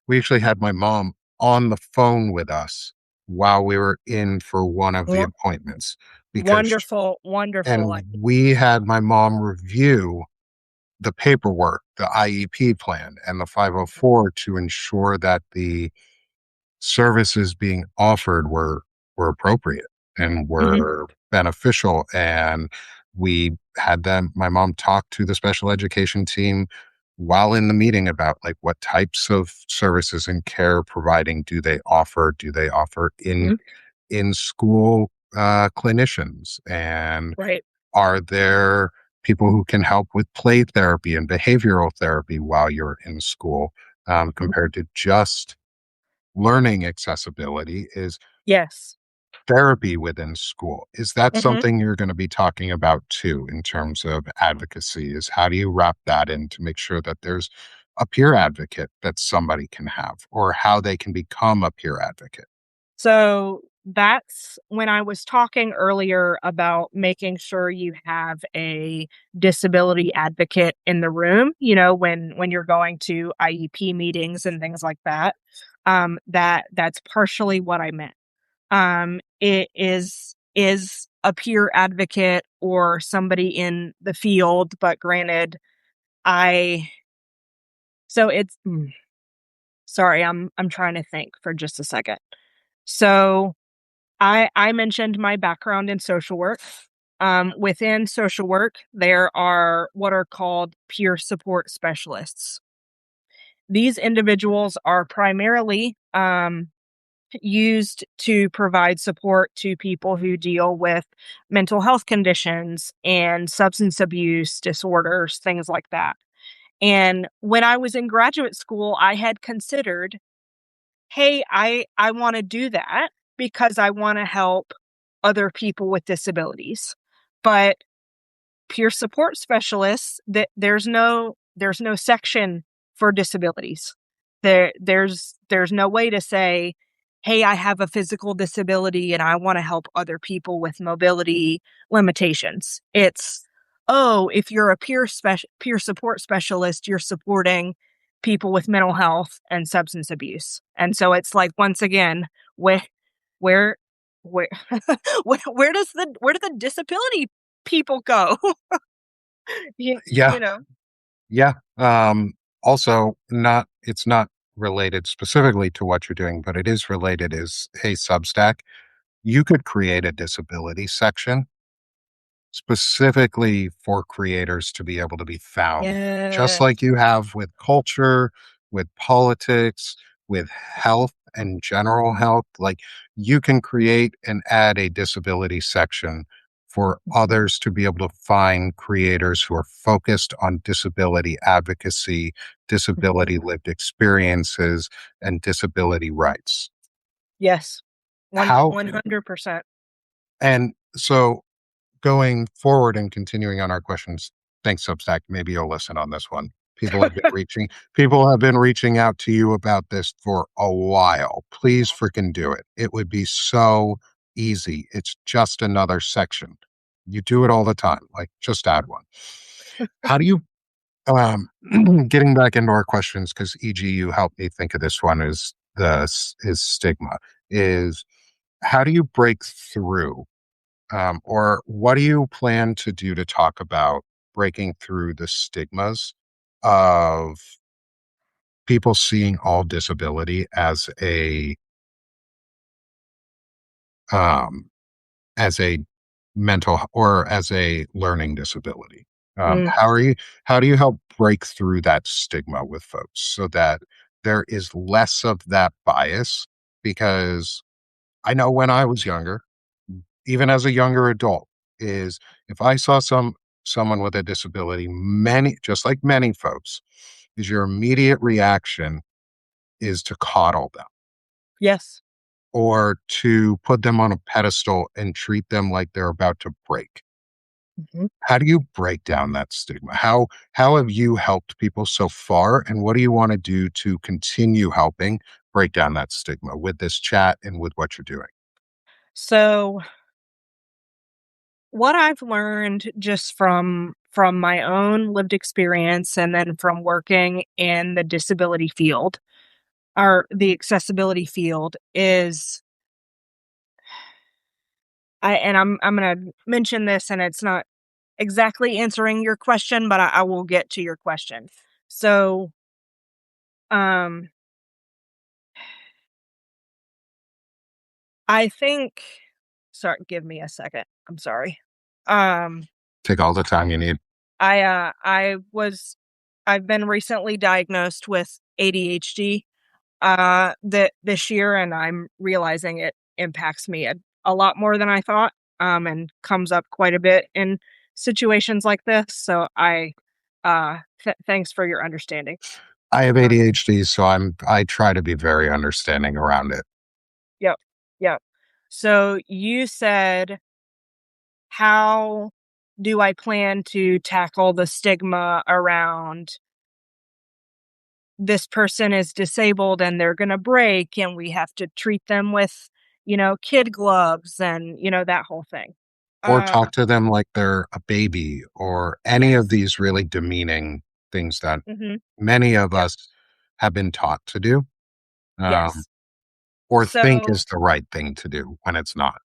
We actually had my mom on the phone with us while we were in for one of the Wo appointments because Wonderful, wonderful and idea. we had my mom review the paperwork, the IEP plan and the Mhm. 504 to ensure that the services being offered were appropriate and Mhm. were beneficial, and we had them my mom talked to the special education team while in the meeting about like what types of services and care providing do they offer Mhm. in school clinicians, and Right. are there people who can help with play therapy and behavioral therapy while you're in school, Mhm. compared to just learning accessibility is Yes. therapy within school. Is that Mhm. something you're going to be talking about too in terms of advocacy? Is how do you wrap that in to make sure that there's a peer advocate that somebody can have or how they can become a peer advocate? So that's when I was talking earlier about making sure you have a disability advocate in the room, when you're going to IEP meetings and things like that. That's partially what I meant. It is a peer advocate or somebody in the field, but granted, I so it's sorry, I'm trying to think for just a second. So I mentioned my background in social work. Within social work, there are what are called peer support specialists. These individuals are primarily used to provide support to people who deal with mental health conditions and substance abuse disorders, things like that. And when I was in graduate school, I had considered, hey, I want to do that because I want to help other people with disabilities. But peer support specialists, that there's no section for disabilities. There's no way to say, hey, I have a physical disability and I want to help other people with mobility limitations. It's, oh, if you're a peer support specialist, you're supporting people with mental health and substance abuse. And so it's like, once again, where where where where do the disability people go? You Yeah, know? yeah. Also, not it's not related specifically to what you're doing, but it is related. Is hey Substack, you could create a disability section specifically for creators to be able to be found, just Yes. like you have with culture, with politics, with health and general health. Like you can create and add a disability section for Mhm, others to be able to find creators who are focused on disability advocacy, mhm. disability lived experiences, and disability rights. Yes. How 100%. and so going forward and continuing on our questions, thanks, Substack. Maybe you'll listen on this one. People have been reaching out to you about this for a while. Please freaking do it. It would be so easy. It's just another section. You do it all the time. Like just add one. How do you um getting back into our questions because EG you helped me think of this one is stigma is how do you break through or what do you plan to do to talk about breaking through the stigmas of people seeing all disability um, as a mental or as a learning disability? Mm. How are you? How do you help break through that stigma with folks so that there is less of that bias because I know when I was younger, even as a younger adult, is if I saw someone with a disability, many just like many folks, is your immediate reaction is to coddle them Yes. or to put them on a pedestal and treat them like they're about to break. Mhm. How do you break down that stigma? How have you helped people so far, and what do you wanna do to continue helping break down that stigma with this chat and with what you're doing? So, what I've learned just from my own lived experience and then from working in the disability field or the accessibility field is I'm gonna mention this and it's not exactly answering your question, but I will get to your question. So, um, I think sorry, give me a second. I'm sorry. Um, Take all the time you need. I've been recently diagnosed with ADHD this year, and I'm realizing it impacts me a lot more than I thought, and comes up quite a bit in situations like this. So thanks for your understanding. I have Uh, ADHD, so I try to be very understanding around it. yep, yep. So you said, how do I plan to tackle the stigma around this person is disabled and they're gonna break and we have to treat them with, kid gloves and, that whole thing. Or Uh, talk to them like they're a baby or any of yes. these really demeaning things that Mhm. many of Yep. us have been taught to do, um, Yes. or think So is the right thing to do when it's not.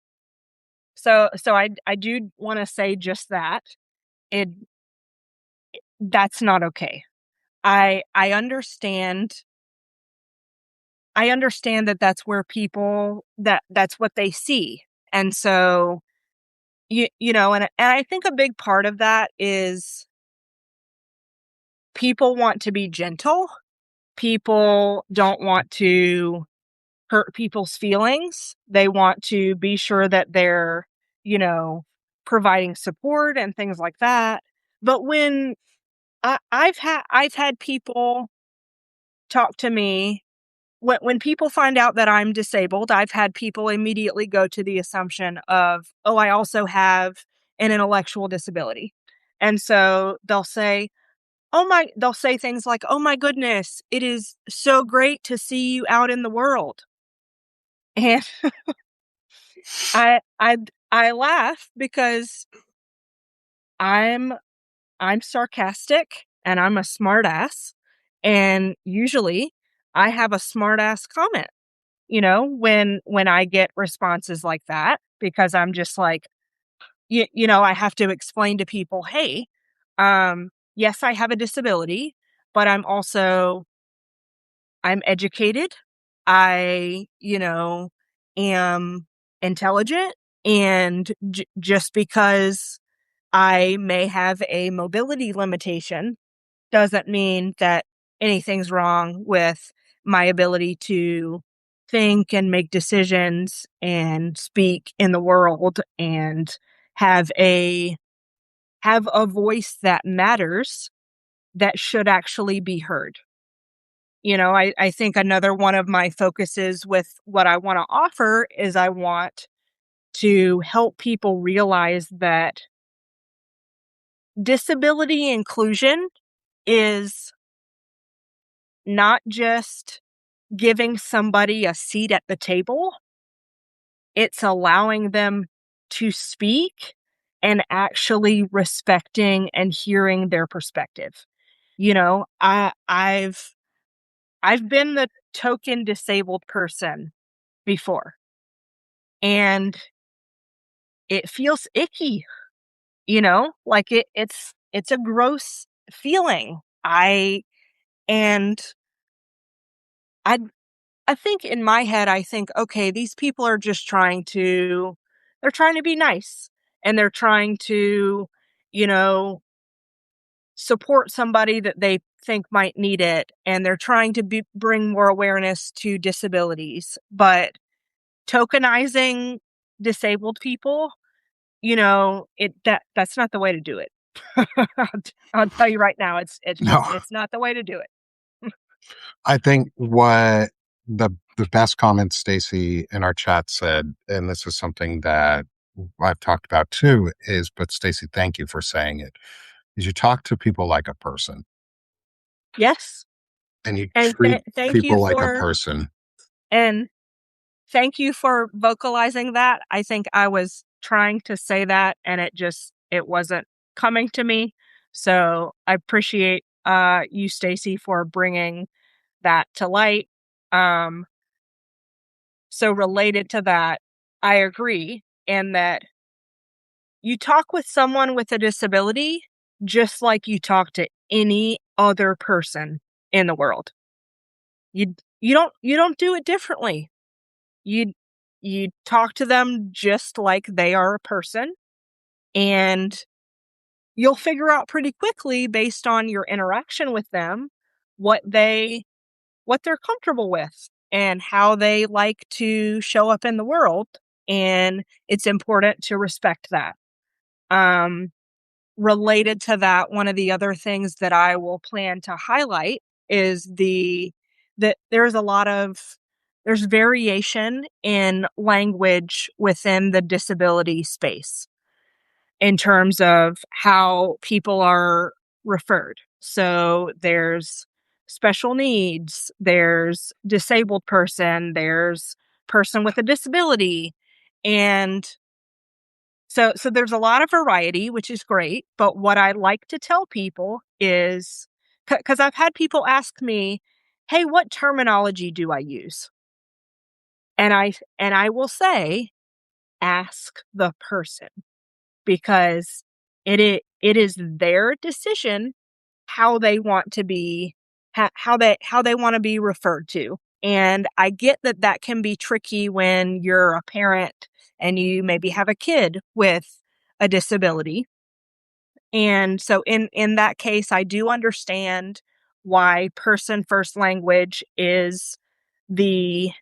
so I do wanna say just that. It that's not okay. I understand that that's where that's what they see. And so, and I think a big part of that is people want to be gentle. People don't want to hurt people's feelings. They want to be sure that they're, you know, providing support and things like that. But when I've had people talk to me when people find out that I'm disabled, I've had people immediately go to the assumption of, "Oh, I also have an intellectual disability." And so they'll say things like, "Oh my goodness, it is so great to see you out in the world." And I I I laugh because I'm I'm sarcastic and I'm a smartass, and usually I have a smartass comment, when I get responses like that because I'm just like, I have to explain to people, "Hey, yes, I have a disability, but I'm educated. I, am intelligent. And just because I may have a mobility limitation doesn't mean that anything's wrong with my ability to think and make decisions and speak in the world and have a have a voice that matters that should actually be heard." I think another one of my focuses with what I want to offer is I want to help people realize that disability inclusion is not just giving somebody a seat at the table, it's allowing them to speak and actually respecting and hearing their perspective. I've been the token disabled person before, and it feels icky, like it's a gross feeling. And I I think in my head I think, okay, these people are just they're trying to be nice and they're trying to, you know, support somebody that they think might need it, and they're trying to bring more awareness to disabilities. But tokenizing disabled people, that's not the way to do it. I'll tell you right now, No, it's not the way to do it. I think what the best comment Stacy in our chat said, and this is something that I've talked about too, is but Stacy, thank you for saying it, is you talk to people like a person Yes, and you and treat thank you people like a for person. and thank you for vocalizing that. I think I was trying to say that, and it wasn't coming to me. So I appreciate you, Stacy, for bringing that to light. Um, so related to that, I agree in that you talk with someone with a disability just like you talk to any other person in the world. You don't do it differently. You you talk to them just like they are a person, and you'll figure out pretty quickly based on your interaction with them what they're comfortable with and how they like to show up in the world, and it's important to respect that. Um Related to that, one of the other things that I will plan to highlight is that there's variation in language within the disability space in terms of how people are referred. So there's special needs, there's disabled person, there's person with a disability, and so there's a lot of variety, which is great, but what I like to tell people is, because I've had people ask me, "Hey, what terminology do I use?" And I will say, "Ask the person," because it is their decision how they want to be how they want to be referred to. And I get that that can be tricky when you're a parent and you maybe have a kid with a disability. And so in that case, I do understand why person first language is the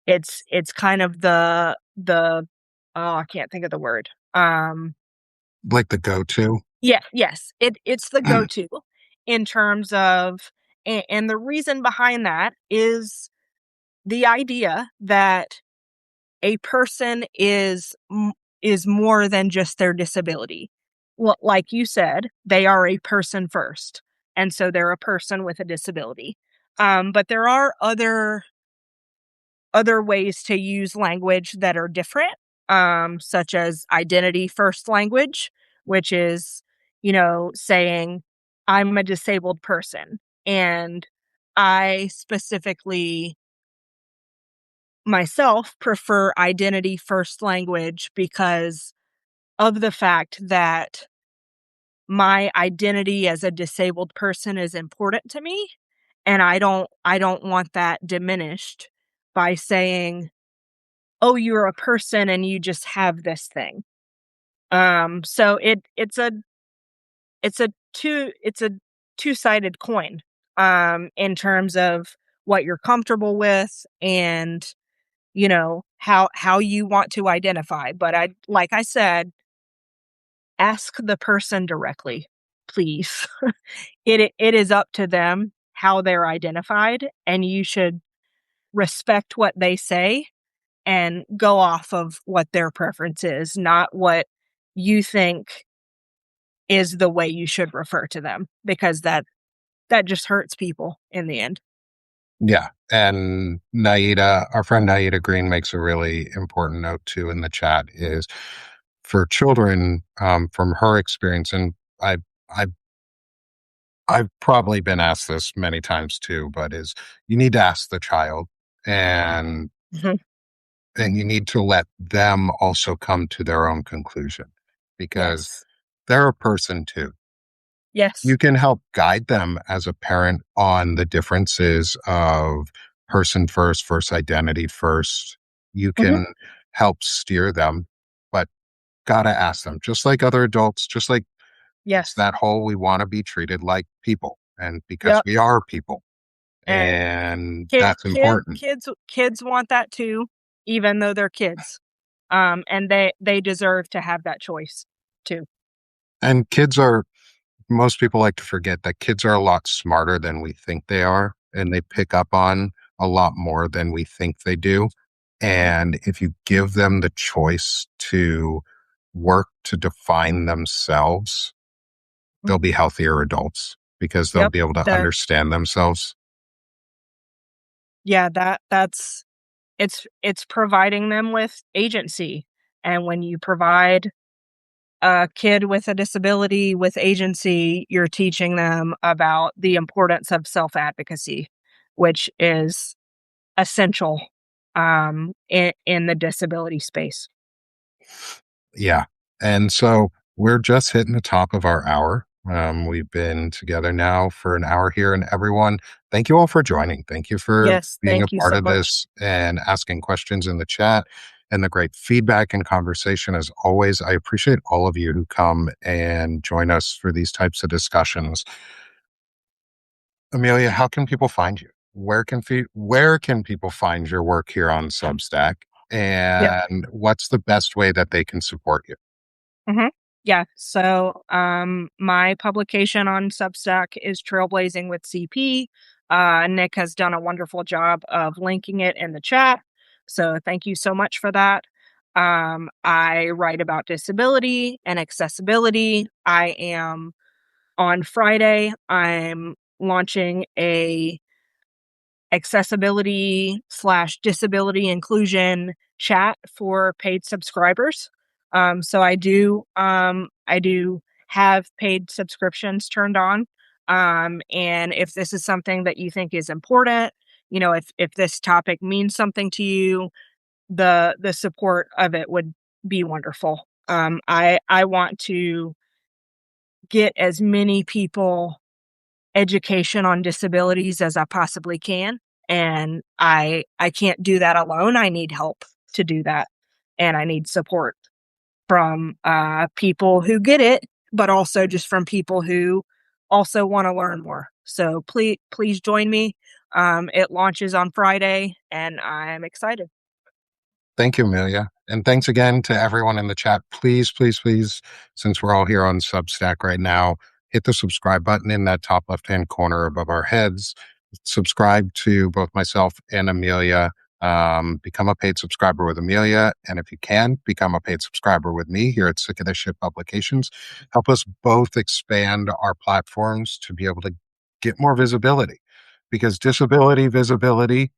it's kind of the oh, I can't think of the word. Like the go-to. Yeah, yes. It's the go-to in terms of, and the reason behind that is the idea that a person is more than just their disability. Like you said, they are a person first, and so they're a person with a disability. But there are other ways to use language that are different, such as identity first language, which is, saying, I'm a disabled person. And I specifically myself prefer identity first language because of the fact that my identity as a disabled person is important to me, and I don't want that diminished by saying, "Oh, you're a person and you just have this thing." So it's a two-sided coin, in terms of what you're comfortable with and, how you want to identify. But like I said, ask the person directly, please. It is up to them how they're identified, and you should respect what they say and go off of what their preference is, not what you think is the way you should refer to them, because that just hurts people in the end. Yeah. And Naida, our friend Naida Green makes a really important note too in the chat is for children, from her experience, and I, I, I've probably been asked this many times too, but is you need to ask the child and Mhm. and you need to let them also come to their own conclusion because Yes. they're a person too. Yes. You can help guide them as a parent on the differences of person first versus identity first. You Mhm. can help steer them, but gotta ask them, just like other adults, just like It's Yes. that whole we want to be treated like people, and because Yep. we are people, And and that's important. kids want that too, even though they're kids. And they deserve to have that choice too. And kids are most people like to forget that kids are a lot smarter than we think they are, and they pick up on a lot more than we think they do. And if you give them the choice to work to define themselves, they'll be healthier adults because they'll Yep. be able to The understand themselves. Yeah, that's it's providing them with agency. And when you provide a kid with a disability with agency, you're teaching them about the importance of self-advocacy, which is essential in the disability space. Yeah. And so we're just hitting the top of our hour. We've been together now for an hour here, and everyone, thank you all for joining. Thank you for Yes, being a thank you part so of much. this and asking questions in the chat and the great feedback and conversation. As always, I appreciate all of you who come and join us for these types of discussions. Amelia, how can people find you? Where can people find your work here on Substack? Yep. And what's the best way that they can support you? Mhm. Yeah. So, my publication on Substack is Trailblazing with CP. Nick has done a wonderful job of linking it in the chat. So thank you so much for that. I write about disability and accessibility. On Friday, I'm launching a accessibility/disability inclusion chat for paid subscribers. So I do have paid subscriptions turned on. And if this is something that you think is important, if this topic means something to you, the support of it would be wonderful. I want to get as many people education on disabilities as I possibly can, and I can't do that alone. I need help to do that, and I need support from, people who get it, but also just from people who also wanna learn more. So please join me. It launches on Friday, and I'm excited. Thank you, Amelia. And thanks again to everyone in the chat. Please, please, please, since we're all here on Substack right now, hit the subscribe button in that top left hand corner above our heads. Subscribe to both myself and Amelia. Become a paid subscriber with Amelia. And if you can, become a paid subscriber with me here at Sick of This Shit Publications. Help us both expand our platforms to be able to get more visibility because disability visibility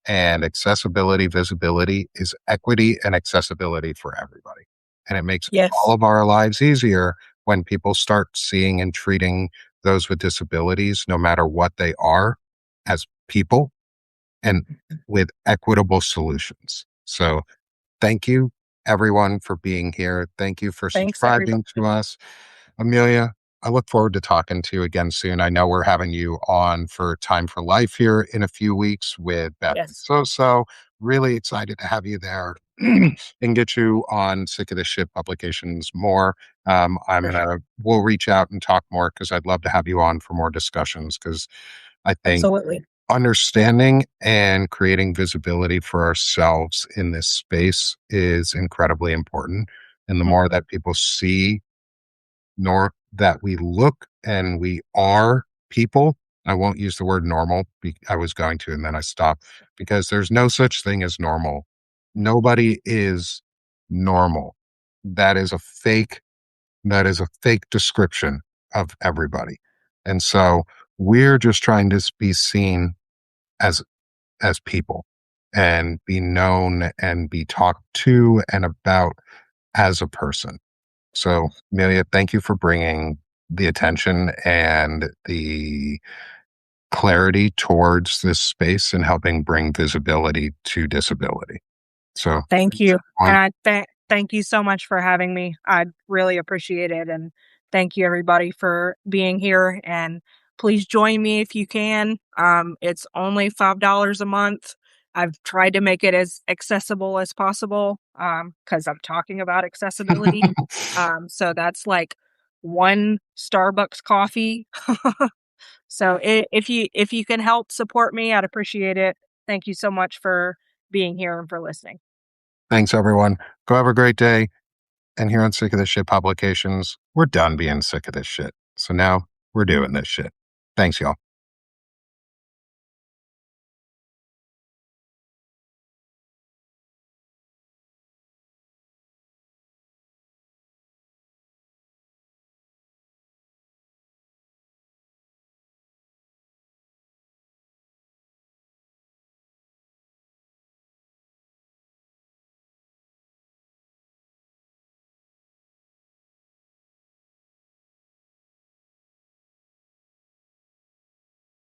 and accessibility visibility is equity and accessibility for everybody. And it makes all Yes. of our lives easier when people start seeing and treating those with disabilities, no matter what they are, as people and with equitable solutions. So thank you, everyone, for being here. Thank you for Thanks, everybody. subscribing to us. Amelia, I look forward to talking to you again soon. I know we're having you on for Time for Life here in a few weeks with Beth and Yes, So. Really excited to have you there and get you on Sick of the Shit Publications more. for sure. We'll reach out and talk more because I'd love to have you on for more discussions because I think Absolutely. understanding and creating visibility for ourselves in this space is incredibly important. And the Mhm. more that people see nor that we look and we are people. I won't use the word normal. I was going to, and then I stopped because there's no such thing as normal. Nobody is normal. That is a fake. That is a fake description of everybody. And so we're just trying to be seen as people and be known and be talked to and about as a person. So, Amelia, thank you for bringing the attention and the clarity towards this space and helping bring visibility to disability. So, Thank you, and on, thank you so much for having me. I really appreciate it, and thank you everybody for being here, and please join me if you can. It's only $5 a month. I've tried to make it as accessible as possible, because 'cause I'm talking about accessibility. So that's like one Starbucks coffee. So if you can help support me, I'd appreciate it. Thank you so much for being here and for listening. Thanks, everyone. Go have a great day. And here on Sick of This Shit Publications, we're done being sick of this shit. So now we're doing this shit. Thanks, y'all.